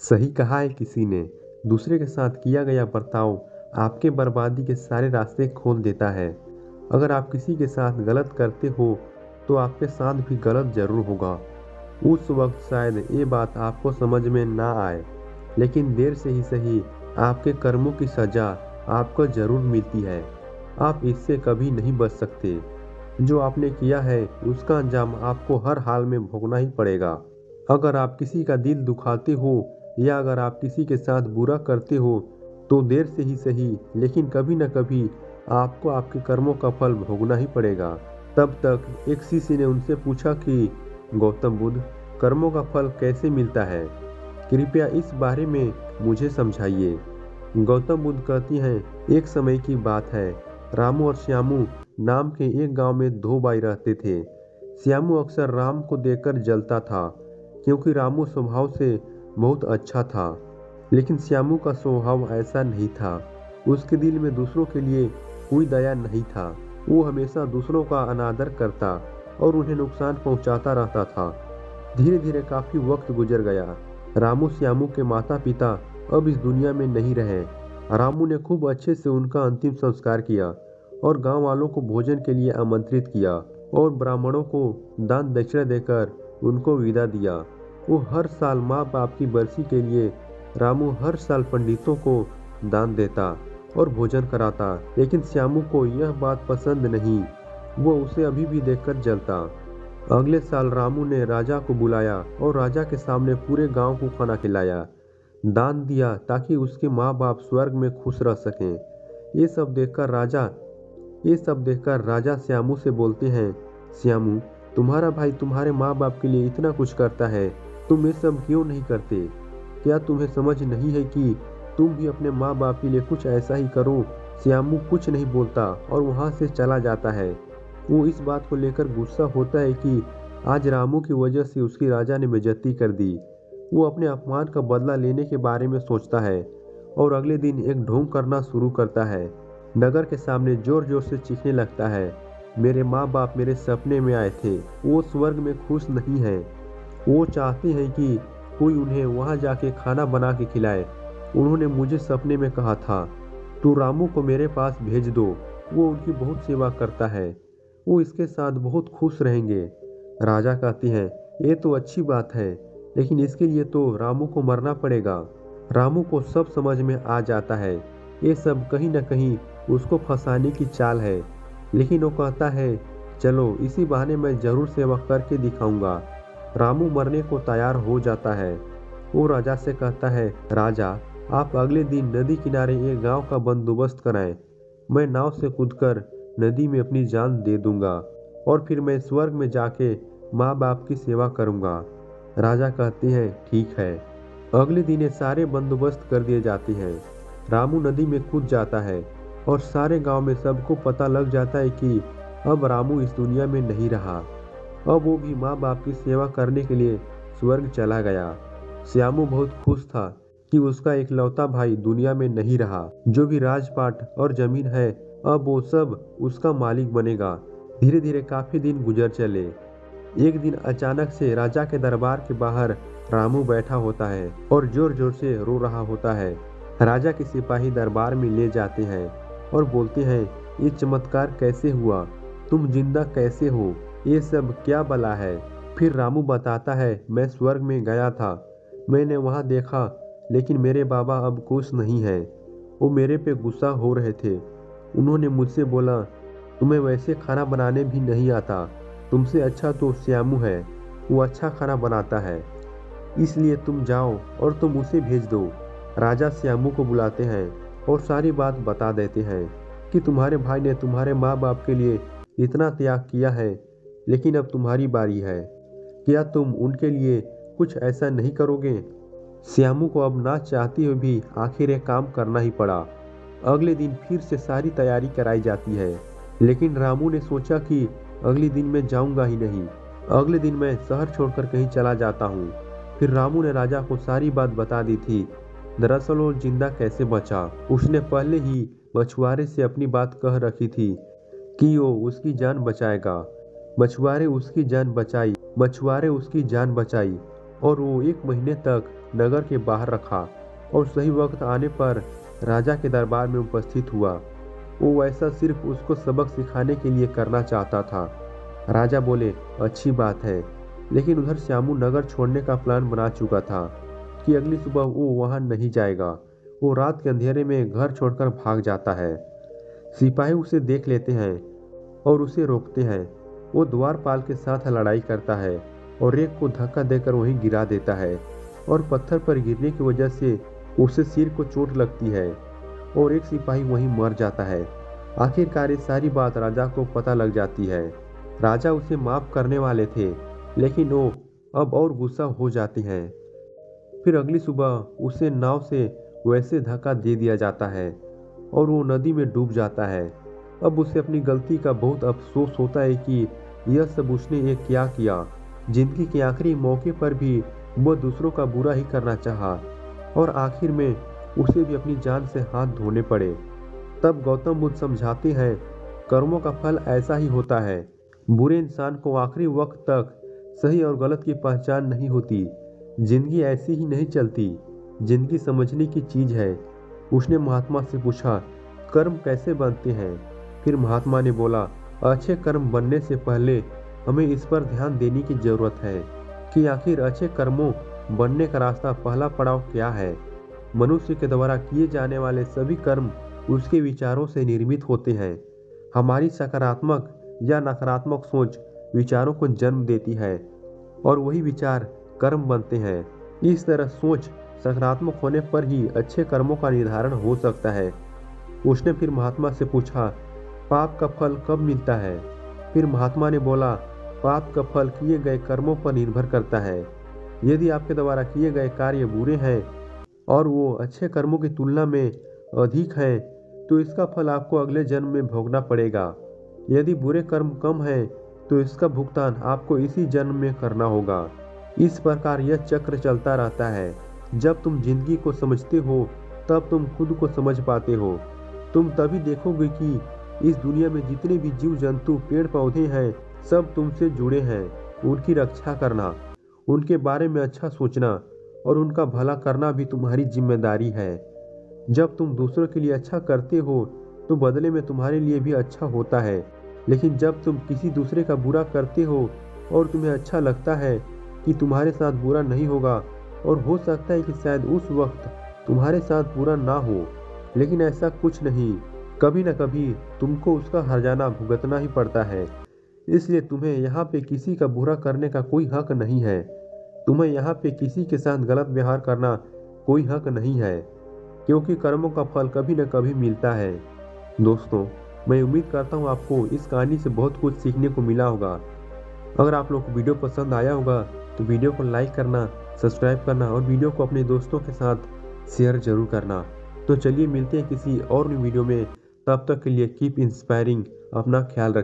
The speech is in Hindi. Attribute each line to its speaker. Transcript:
Speaker 1: सही कहा है किसी ने। दूसरे के साथ किया गया बर्ताव आपके बर्बादी के सारे रास्ते खोल देता है। अगर आप किसी के साथ गलत करते हो तो आपके साथ भी गलत जरूर होगा। उस वक्त शायद ये बात आपको समझ में ना आए, लेकिन देर से ही सही आपके कर्मों की सजा आपको जरूर मिलती है। आप इससे कभी नहीं बच सकते। जो आपने किया है उसका अंजाम आपको हर हाल में भोगना ही पड़ेगा। अगर आप किसी का दिल दुखाते हो या अगर आप किसी के साथ बुरा करते हो तो देर से ही सही लेकिन कभी न कभी आपको आपके कर्मों का फल भोगना ही पड़ेगा। तब तक एक शिष्य ने उनसे पूछा कि गौतम बुद्ध, कर्मों का फल कैसे मिलता है? कृपया इस बारे में मुझे समझाइए। गौतम बुद्ध कहती हैं, एक समय की बात है। रामू और श्यामू नाम के एक गांव में दो भाई रहते थे। श्यामू अक्सर राम को देखकर जलता था क्योंकि रामू स्वभाव से बहुत अच्छा था, लेकिन श्यामू का स्वभाव ऐसा नहीं था। उसके दिल में दूसरों के लिए कोई दया नहीं था। वो हमेशा दूसरों का अनादर करता और उन्हें नुकसान पहुंचाता रहता था। धीरे धीरे काफी वक्त गुजर गया। रामू श्यामू के माता पिता अब इस दुनिया में नहीं रहे। रामू ने खूब अच्छे से उनका अंतिम संस्कार किया और गांव वालों को भोजन के लिए आमंत्रित किया और ब्राह्मणों को दान दक्षिणा देकर उनको विदा दिया। वो हर साल माँ बाप की बरसी के लिए रामू हर साल पंडितों को दान देता और भोजन कराता, लेकिन श्यामू को यह बात पसंद नहीं। वो उसे अभी भी देखकर जलता। अगले साल रामू ने राजा को बुलाया और राजा के सामने पूरे गांव को खाना खिलाया, दान दिया ताकि उसके माँ बाप स्वर्ग में खुश रह सकें। ये सब देखकर राजा श्यामू से बोलते हैं, श्यामू, तुम्हारा भाई तुम्हारे माँ बाप के लिए इतना कुछ करता है, तुम ये सब क्यों नहीं करते? क्या तुम्हें समझ नहीं है कि तुम भी अपने माँ बाप के लिए कुछ ऐसा ही करो? श्यामू कुछ नहीं बोलता और वहां से चला जाता है। वो इस बात को लेकर गुस्सा होता है कि आज रामू की वजह से उसकी राजा ने बेइज्जती कर दी। वो अपने अपमान का बदला लेने के बारे में सोचता है और अगले दिन एक ढोंग करना शुरू करता है। नगर के सामने जोर जोर से चीखने लगता है, मेरे माँ बाप मेरे सपने में आए थे, वो स्वर्ग में खुश नहीं है। वो चाहते हैं कि कोई उन्हें वहां जाके खाना बना के खिलाए। उन्होंने मुझे सपने में कहा था, तू रामू को मेरे पास भेज दो, वो उनकी बहुत सेवा करता है, वो इसके साथ बहुत खुश रहेंगे। राजा कहती हैं, ये तो अच्छी बात है, लेकिन इसके लिए तो रामू को मरना पड़ेगा। रामू को सब समझ में आ जाता है। ये सब कहीं न कहीं उसको फंसाने की चाल है, लेकिन वो कहता है, चलो इसी बहाने मैं जरूर सेवा करके दिखाऊंगा। रामू मरने को तैयार हो जाता है। वो राजा से कहता है, राजा, आप अगले दिन नदी किनारे एक गांव का बंदोबस्त कराएं। मैं नाव से कूदकर नदी में अपनी जान दे दूंगा और फिर मैं स्वर्ग में जाके माँ बाप की सेवा करूंगा। राजा कहते हैं, ठीक है। अगले दिन ये सारे बंदोबस्त कर दिए जाते हैं। रामू नदी में कूद जाता है और सारे गांव में सबको पता लग जाता है कि अब रामू इस दुनिया में नहीं रहा। अब वो भी माँ बाप की सेवा करने के लिए स्वर्ग चला गया। श्यामू बहुत खुश था कि उसका इकलौता भाई दुनिया में नहीं रहा। जो भी राजपाट और जमीन है अब वो सब उसका मालिक बनेगा। धीरे धीरे काफी दिन गुजर चले। एक दिन अचानक से राजा के दरबार के बाहर रामू बैठा होता है और जोर जोर से रो रहा होता है। राजा के सिपाही दरबार में ले जाते हैं और बोलते हैं, ये चमत्कार कैसे हुआ? तुम जिंदा कैसे हो? ये सब क्या बला है? फिर रामू बताता है, मैं स्वर्ग में गया था, मैंने वहां देखा, लेकिन मेरे बाबा अब खुश नहीं है। वो मेरे पे गुस्सा हो रहे थे। उन्होंने मुझसे बोला, तुम्हें वैसे खाना बनाने भी नहीं आता, तुमसे अच्छा तो श्यामू है, वो अच्छा खाना बनाता है, इसलिए तुम जाओ और तुम उसे भेज दो। राजा श्यामू को बुलाते हैं और सारी बात बता देते हैं कि तुम्हारे भाई ने तुम्हारे माँ बाप के लिए इतना त्याग किया है, लेकिन अब तुम्हारी बारी है। क्या तुम उनके लिए कुछ ऐसा नहीं करोगे? श्यामू को अब ना चाहती हुई भी आखिर एक काम करना ही पड़ा। अगले दिन फिर से सारी तैयारी कराई जाती है, लेकिन रामू ने सोचा कि अगले दिन मैं जाऊंगा ही नहीं, अगले दिन मैं शहर छोड़कर कहीं चला जाता हूँ। फिर रामू ने राजा को सारी बात बता दी थी। दरअसल वो जिंदा कैसे बचा, उसने पहले ही मछुआरे से अपनी बात कह रखी थी कि वो उसकी जान बचाएगा। मछुआरे उसकी जान बचाई और वो 1 महीने तक नगर के बाहर रखा और सही वक्त आने पर राजा के दरबार में उपस्थित हुआ। वो ऐसा सिर्फ उसको सबक सिखाने के लिए करना चाहता था। राजा बोले, अच्छी बात है, लेकिन उधर श्यामू नगर छोड़ने का प्लान बना चुका था कि अगली सुबह वो वहां नहीं जाएगा। वो रात के अंधेरे में घर छोड़कर भाग जाता है। सिपाही उसे देख लेते हैं और उसे रोकते हैं। वो द्वारपाल के साथ लड़ाई करता है और एक को धक्का देकर वहीं गिरा देता है और पत्थर पर गिरने की वजह से उसे सिर को चोट लगती है और एक सिपाही वहीं मर जाता है। आखिरकार ये सारी बात राजा को पता लग जाती है। राजा उसे माफ करने वाले थे, लेकिन वो अब और गुस्सा हो जाते हैं। फिर अगली सुबह उसे नाव से वैसे धक्का दे दिया जाता है और वो नदी में डूब जाता है। अब उसे अपनी गलती का बहुत अफसोस होता है कि यह सब उसने ये क्या किया। जिंदगी के आखिरी मौके पर भी वह दूसरों का बुरा ही करना चाहा और आखिर में उसे भी अपनी जान से हाथ धोने पड़े। तब गौतम बुद्ध समझाते हैं, कर्मों का फल ऐसा ही होता है। बुरे इंसान को आखिरी वक्त तक सही और गलत की पहचान नहीं होती। जिंदगी ऐसी ही नहीं चलती, जिंदगी समझने की चीज है। उसने महात्मा से पूछा, कर्म कैसे बनते हैं? फिर महात्मा ने बोला, अच्छे कर्म बनने से पहले हमें इस पर ध्यान देने की जरूरत है कि आखिर अच्छे कर्मों बनने का रास्ता पहला पड़ाव क्या है। मनुष्य के द्वारा किए जाने वाले सभी कर्म उसके विचारों से निर्मित होते हैं। हमारी सकारात्मक या नकारात्मक सोच विचारों को जन्म देती है और वही विचार कर्म बनते हैं। इस तरह सोच सकारात्मक होने पर ही अच्छे कर्मों का निर्धारण हो सकता है। उसने फिर महात्मा से पूछा, पाप का फल कब मिलता है? फिर महात्मा ने बोला, पाप का फल किए गए कर्मों पर निर्भर करता है। यदि आपके द्वारा किए गए कार्य बुरे हैं और वो अच्छे कर्मों की तुलना में अधिक हैं, तो इसका फल आपको अगले जन्म में भोगना पड़ेगा। यदि बुरे कर्म कम हैं, तो इसका भुगतान आपको इसी जन्म में करना होगा। इस प्रकार यह चक्र चलता रहता है। जब तुम जिंदगी को समझते हो, तब तुम खुद को समझ पाते हो। तुम तभी देखोगे कि इस दुनिया में जितने भी जीव जंतु पेड़ पौधे हैं, सब तुमसे जुड़े हैं। उनकी रक्षा करना, उनके बारे में अच्छा सोचना और उनका भला करना भी तुम्हारी जिम्मेदारी है। जब तुम दूसरों के लिए अच्छा करते हो, तो बदले में तुम्हारे लिए भी अच्छा होता है। लेकिन जब तुम किसी दूसरे का बुरा करते हो और तुम्हें अच्छा लगता है कि तुम्हारे साथ बुरा नहीं होगा, और हो सकता है कि शायद उस वक्त तुम्हारे साथ बुरा ना हो, लेकिन ऐसा कुछ नहीं, कभी न कभी तुमको उसका हर्जाना भुगतना ही पड़ता है। इसलिए तुम्हें यहाँ पे किसी का बुरा करने का कोई हक नहीं है। तुम्हें यहाँ पे किसी के साथ गलत व्यवहार करना कोई हक नहीं है, क्योंकि कर्मों का फल कभी न कभी मिलता है। दोस्तों, मैं उम्मीद करता हूँ आपको इस कहानी से बहुत कुछ सीखने को मिला होगा। अगर आप लोग को वीडियो पसंद आया होगा तो वीडियो को लाइक करना, सब्सक्राइब करना और वीडियो को अपने दोस्तों के साथ शेयर जरूर करना। तो चलिए मिलते हैं किसी और वीडियो में। तब तक के लिए कीप इंस्पायरिंग। अपना ख्याल रखिए।